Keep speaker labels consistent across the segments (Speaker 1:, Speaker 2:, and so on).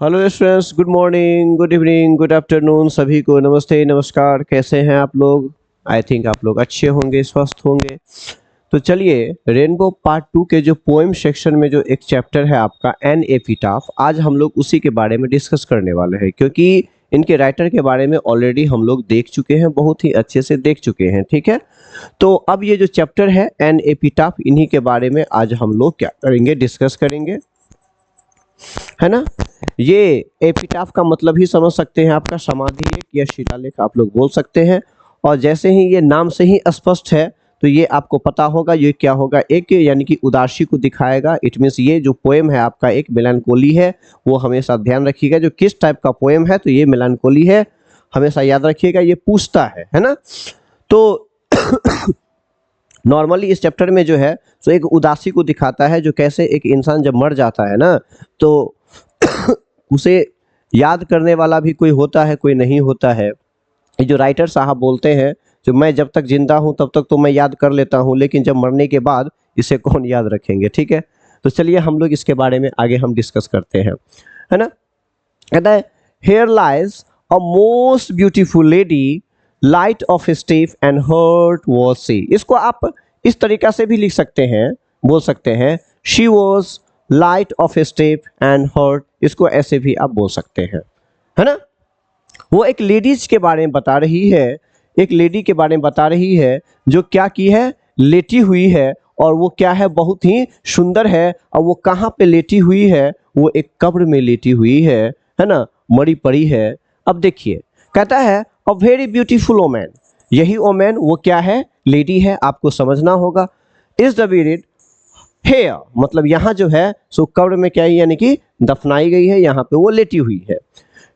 Speaker 1: Hello students, good morning, good evening, good afternoon, सभी को नमस्ते नमस्कार। कैसे हैं आप लोग? आई थिंक आप लोग अच्छे होंगे, स्वस्थ होंगे। तो चलिए, रेनबो पार्ट 2 के जो पोएम सेक्शन में जो एक चैप्टर है आपका एन एपिटाफ, आज हम लोग उसी के बारे में डिस्कस करने वाले हैं, क्योंकि इनके राइटर के बारे में ऑलरेडी हम लोग देख चुके हैं, बहुत ही अच्छे से देख चुके हैं। ठीक है, तो अब ये जो चैप्टर है एन एपिटाफ, इन्हीं के बारे में आज हम लोग क्या करेंगे, डिस्कस करेंगे, है ना। ये एपिटाफ का मतलब ही समझ सकते हैं, आपका समाधि लेख या शिलालेख आप लोग बोल सकते हैं। और जैसे ही ये नाम से ही स्पष्ट है, तो ये आपको पता होगा ये क्या होगा, एक यानी कि उदासी को दिखाएगा। इट मीन्स ये जो पोएम है आपका एक मेलानकोली है। वो हमेशा ध्यान रखिएगा, जो किस टाइप का पोएम है, तो ये मेलानकोली है, हमेशा याद रखिएगा। ये पूछता है ना। तो नॉर्मली इस चैप्टर में जो है तो एक उदासी को दिखाता है, जो कैसे एक इंसान जब मर जाता है ना, तो उसे याद करने वाला भी कोई होता है, कोई नहीं होता है। ये जो राइटर साहब बोलते हैं, जो मैं जब तक जिंदा हूं तब तक तो मैं याद कर लेता हूं, लेकिन जब मरने के बाद इसे कौन याद रखेंगे। ठीक है, तो चलिए हम लोग इसके बारे में आगे हम डिस्कस करते हैं, है ना। कहता है, here lies a most beautiful lady, light of step and heart was she. इसको आप इस तरीका से भी लिख सकते हैं, बोल सकते हैं, she was light of step and heart. इसको ऐसे भी आप बोल सकते हैं, है ना। वो एक लेडीज के बारे में बता रही है, एक लेडी के बारे में बता रही है, जो क्या की है, लेटी हुई है। और वो क्या है, बहुत ही सुंदर है। और वो कहाँ पे लेटी हुई है, वो एक कब्र में लेटी हुई है ना, मरी पड़ी है। अब देखिए, कहता है अ वेरी ब्यूटीफुल ओमैन। यही ओमैन वो क्या है, लेडी है, आपको समझना होगा। इज द बीरिड हेयर, मतलब यहाँ जो है सो कब्र में क्या है, यानी कि दफनाई गई है, यहाँ पे वो लेटी हुई है।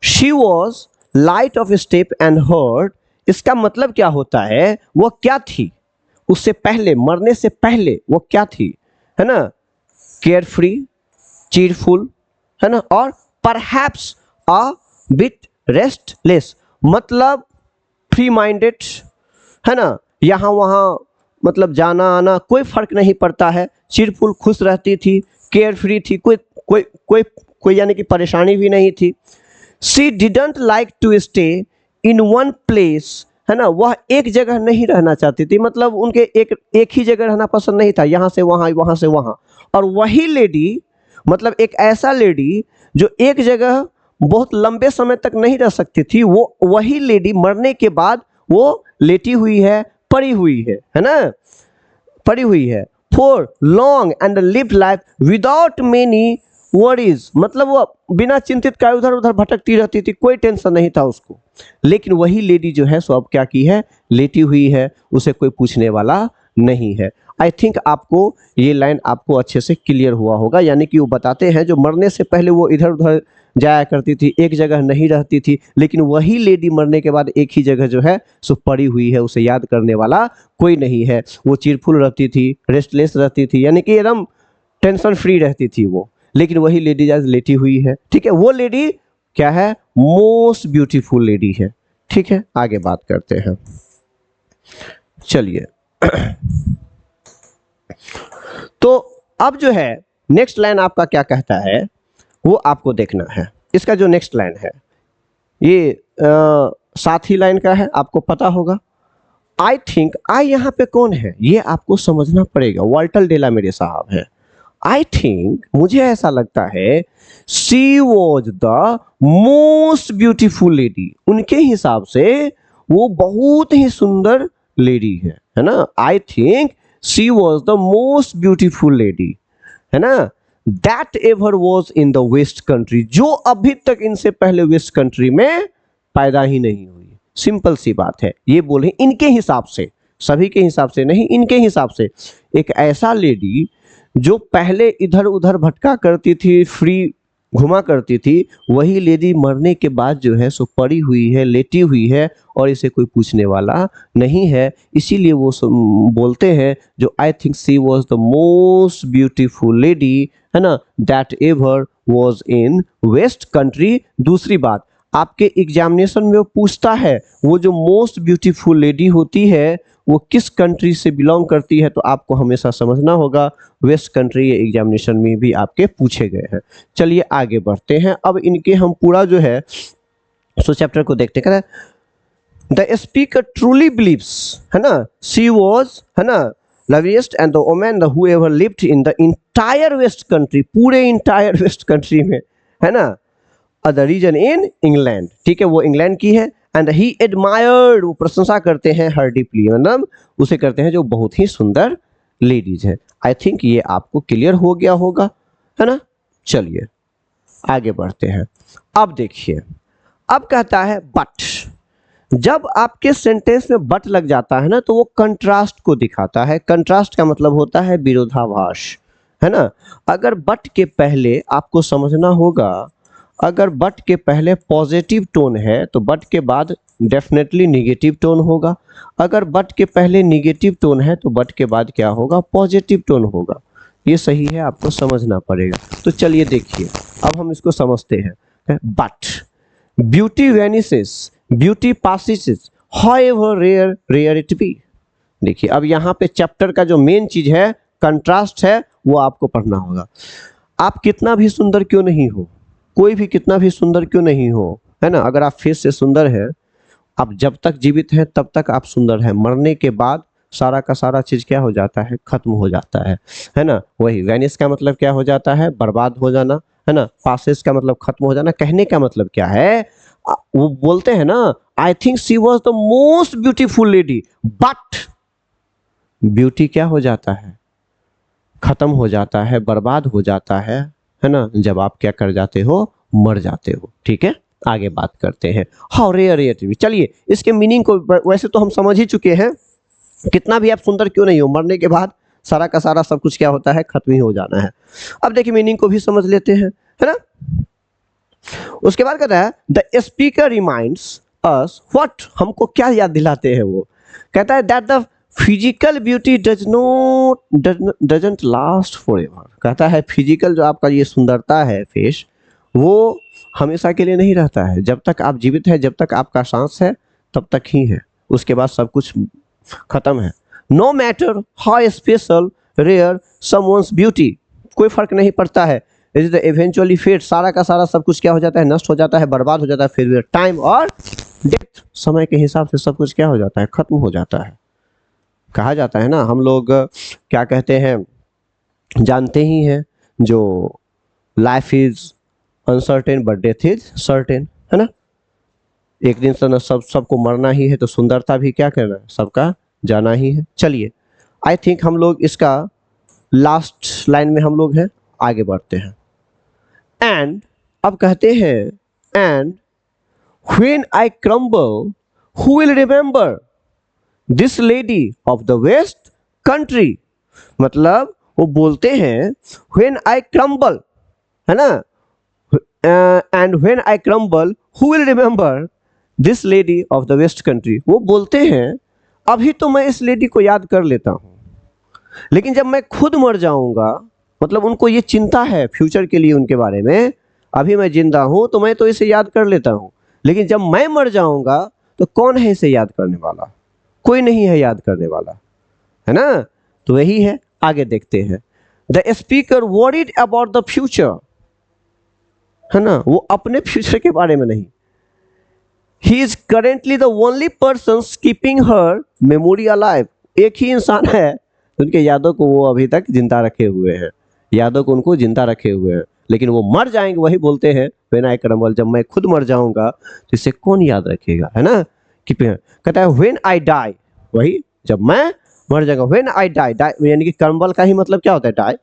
Speaker 1: She was light of step and heart. इसका मतलब क्या होता है, वो क्या थी उससे पहले, मरने से पहले वो क्या थी, है ना, केयर फ्री, चीरफुल, है ना, और परहैप्स अ बिट रेस्टलेस, मतलब फ्री माइंडेड, है ना, यहाँ वहाँ मतलब जाना आना कोई फर्क नहीं पड़ता है, चिरफुल, खुश रहती थी, केयर फ्री थी, कोई कोई कोई कोई यानी कि परेशानी भी नहीं थी। She didn't like to stay in one place, है ना, वह एक जगह नहीं रहना चाहती थी, मतलब उनके एक ही जगह रहना पसंद नहीं था, यहाँ से वहाँ, वहाँ से वहाँ। और वही लेडी, मतलब एक ऐसा लेडी जो एक जगह बहुत लंबे समय तक नहीं रह सकती थी, वो वही लेडी मरने के बाद वो लेटी हुई है, पड़ी हुई है ना, पड़ी हुई है। For long and lived life without many worries, मतलब वो बिना चिंतित का उधर उधर भटकती रहती थी, कोई टेंशन नहीं था उसको। लेकिन वही लेडी जो है सो अब क्या की है, लेटी हुई है, उसे कोई पूछने वाला नहीं है। आई थिंक आपको ये लाइन आपको अच्छे से क्लियर हुआ होगा, यानी कि वो बताते हैं जो मरने से पहले वो इधर उधर जाया करती थी, एक जगह नहीं रहती थी, लेकिन वही लेडी मरने के बाद एक ही जगह जो है सो पड़ी हुई है, उसे याद करने वाला कोई नहीं है। वो चीरफुल रहती थी, रेस्टलेस रहती थी, यानी कि एकदम टेंशन फ्री रहती थी वो, लेकिन वही लेडी आज लेटी हुई है। ठीक है, वो लेडी क्या है, मोस्ट ब्यूटीफुल लेडी है। ठीक है, आगे बात करते हैं, चलिए। तो अब जो है नेक्स्ट लाइन आपका क्या कहता है, वो आपको देखना है। इसका जो नेक्स्ट लाइन है ये साथ ही लाइन का है, आपको पता होगा। आई थिंक, आई यहाँ पे कौन है, ये आपको समझना पड़ेगा, वाल्टर डेला मेरे साहब है। आई थिंक, मुझे ऐसा लगता है, she was the most beautiful lady, उनके हिसाब से वो बहुत ही सुंदर लेडी है ना। I think she was the most beautiful lady, है ना, that ever was in the West Country, जो अभी तक इनसे पहले वेस्ट कंट्री में पैदा ही नहीं हुई। सिंपल सी बात है, ये बोले इनके हिसाब से, सभी के हिसाब से नहीं, इनके हिसाब से एक ऐसा लेडी जो पहले इधर उधर भटका करती थी, फ्री घुमा करती थी, वही लेडी मरने के बाद जो है सो पड़ी हुई है, लेटी हुई है, और इसे कोई पूछने वाला नहीं है। इसीलिए वो बोलते हैं जो I think she was the most beautiful lady, है ना, that ever was in West Country. दूसरी बात, आपके एग्जामिनेशन में वो पूछता है, वो जो मोस्ट ब्यूटीफुल लेडी होती है वो किस कंट्री से बिलोंग करती है, तो आपको हमेशा समझना होगा वेस्ट कंट्री, ये एग्जामिनेशन में भी आपके पूछे गए हैं। चलिए आगे बढ़ते हैं। अब इनके हम पूरा जो है सो चैप्टर को देखते हैं। द स्पीकर ट्रूली बिलीव्स, है ना, शी वॉज, है ना, loveliest and the woman the whoever lived in the entire west country, पूरे entire west country में, है ना, the region in England, ठीक है, वो इंग्लैंड की है। and he admired, वो प्रशंसा करते हैं her deeply, मतलब उसे करते हैं जो बहुत ही सुंदर लेडीज है। आई थिंक ये आपको क्लियर हो गया होगा, है ना। चलिए आगे बढ़ते हैं। अब देखिए, अब कहता है बट। जब आपके सेंटेंस में बट लग जाता है ना, तो वो कंट्रास्ट को दिखाता है। कंट्रास्ट का मतलब होता है विरोधाभास, है ना। अगर बट के पहले आपको समझना होगा, अगर बट के पहले पॉजिटिव टोन है तो बट के बाद डेफिनेटली निगेटिव टोन होगा। अगर बट के पहले निगेटिव टोन है तो बट के बाद क्या होगा, पॉजिटिव टोन होगा। ये सही है, आपको समझना पड़ेगा। तो चलिए देखिए, अब हम इसको समझते हैं। But beauty vanishes, beauty passes, however rare rare it be. देखिए, अब यहाँ पे चैप्टर का जो मेन चीज है कंट्रास्ट है, वो आपको पढ़ना होगा। आप कितना भी सुंदर क्यों नहीं हो, कोई भी कितना भी सुंदर क्यों नहीं हो, है ना, अगर आप फेस से सुंदर है, आप जब तक जीवित हैं तब तक आप सुंदर हैं। मरने के बाद सारा का सारा चीज क्या हो जाता है, खत्म हो जाता है ना। वही वैनिस का मतलब क्या हो जाता है, बर्बाद हो जाना, है ना। पासिस का मतलब खत्म हो जाना। कहने का मतलब क्या है, वो बोलते हैं ना, I think she was the most beautiful lady, but beauty क्या हो जाता है, खत्म हो जाता है, बर्बाद हो जाता है ना, जब आप क्या कर जाते हो, मर जाते हो। ठीक है, आगे बात करते हैं। How rare it be. चलिए इसके मीनिंग को वैसे तो हम समझ ही चुके हैं, कितना भी आप सुंदर क्यों नहीं हो, मरने के बाद सारा का सारा सब कुछ क्या होता है, खत्म ही हो जाना है। अब देखिए मीनिंग को भी समझ लेते हैं, है ना। उसके बाद कहता है the speaker reminds us what, हमको क्या याद दिलाते हैं वो, कहता है that the physical beauty doesn't last forever. कहता है फिजिकल जो आपका ये सुंदरता है फेस, वो हमेशा के लिए नहीं रहता है। जब तक आप जीवित है, जब तक आपका सांस है, तब तक ही है, उसके बाद सब कुछ खत्म है। No matter how special rare someone's beauty, कोई फर्क नहीं पड़ता है, इज द इवेंचुअली फेट, सारा का सारा सब कुछ क्या हो जाता है, नष्ट हो जाता है, बर्बाद हो जाता है। फिर टाइम और डेथ, समय के हिसाब से सब कुछ क्या हो जाता है, खत्म हो जाता है। कहा जाता है ना, हम लोग क्या कहते हैं, जानते ही हैं, जो life is uncertain but death is certain, है ना। एक दिन से सबको मरना ही है, तो सुंदरता भी क्या करना है, सबका जाना ही है। चलिए आई थिंक हम लोग इसका लास्ट लाइन में हम लोग हैं, आगे बढ़ते हैं। एंड अब कहते हैं and when I crumble who will remember this lady of the West Country. मतलब वो बोलते हैं व्हेन आई क्रम्बल, है ना, and when I crumble who will remember this lady of the West Country. वो बोलते हैं अभी तो मैं इस लेडी को याद कर लेता हूँ, लेकिन जब मैं खुद मर जाऊंगा, मतलब उनको ये चिंता है फ्यूचर के लिए उनके बारे में, अभी मैं जिंदा हूं तो मैं तो इसे याद कर लेता हूं, लेकिन जब मैं मर जाऊंगा तो कौन है इसे याद करने वाला, कोई नहीं है याद करने वाला, है ना। तो वही है, आगे देखते हैं। The speaker worried about the future, है ना, वो अपने फ्यूचर के बारे में नहीं। He is currently the only person keeping her memory alive. एक ही इंसान है उनके यादों को वो अभी तक जिंदा रखे हुए हैं, यादों को उनको जिंदा रखे हुए हैं, लेकिन वो मर जाएंगे। वही बोलते हैं व्हेन आई क्रम्बल, जब मैं खुद मर जाऊंगा तो इसे कौन याद रखेगा, है ना। कहता है व्हेन आई डाई, वही जब मैं मर जाऊंगा। व्हेन आई डाई, डाई यानी कि क्रम्बल का ही मतलब क्या होता है, die.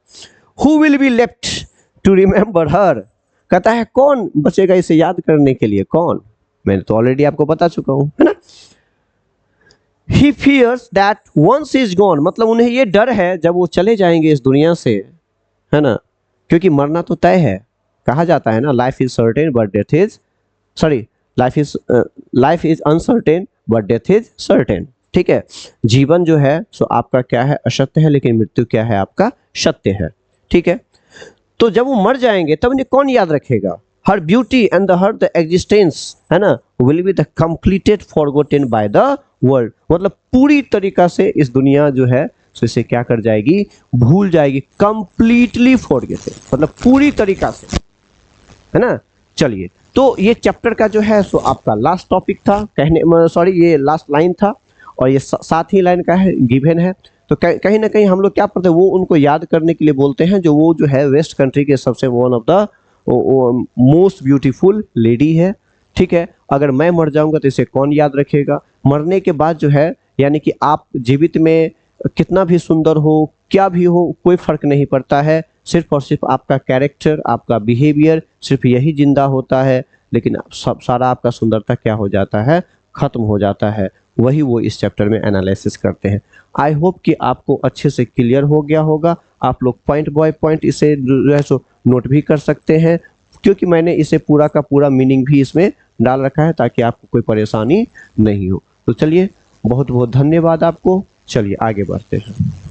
Speaker 1: Who will be left to remember her, कहता है कौन बचेगा इसे याद करने के लिए, कौन, मैंने तो ऑलरेडी आपको बता चुका हूं, है ना। He fears that once he is gone, मतलब उन्हें ये डर है जब वो चले जाएंगे इस दुनिया से, है ना, क्योंकि मरना तो तय है। कहा जाता है ना, life is certain but death is, sorry, life is uncertain but death is certain. ठीक है, जीवन जो है सो आपका क्या है, असत्य है, लेकिन मृत्यु क्या है, आपका सत्य है। ठीक है, तो जब वो मर जाएंगे तब उन्हें कौन याद रखेगा। हर ब्यूटी एंड द एग्जिस्टेंस, है ना, will be the completed forgotten by the world, मतलब पूरी तरीका से इस दुनिया जो है सो इसे क्या कर जाएगी, भूल जाएगी, कंप्लीटली फॉरगेट, मतलब पूरी तरीका से, है ना। चलिए, तो ये चैप्टर का जो है सो आपका लास्ट टॉपिक था, कहने सॉरी ये लास्ट लाइन था, और ये 7 ही लाइन का है, गिवन है। तो कहीं ना कहीं हम लोग क्या पढ़ते हैं, वो उनको याद करने के लिए बोलते हैं जो वो जो है वेस्ट कंट्री के सबसे one of the most beautiful lady है, ठीक है। अगर मैं मर जाऊंगा तो इसे कौन याद रखेगा। मरने के बाद जो है, यानी कि आप जीवित में कितना भी सुंदर हो, क्या भी हो, कोई फर्क नहीं पड़ता है, सिर्फ और सिर्फ आपका कैरेक्टर, आपका बिहेवियर, सिर्फ यही जिंदा होता है, लेकिन सब सारा आपका सुंदरता क्या हो जाता है, खत्म हो जाता है। वही वो इस चैप्टर में एनालिसिस करते हैं। आई होप कि आपको अच्छे से क्लियर हो गया होगा। आप लोग पॉइंट बाय पॉइंट इसे जो है सो नोट भी कर सकते हैं, क्योंकि मैंने इसे पूरा का पूरा मीनिंग भी इसमें डाल रखा है ताकि आपको कोई परेशानी नहीं हो। तो चलिए, बहुत बहुत धन्यवाद आपको। चलिए आगे बढ़ते हैं।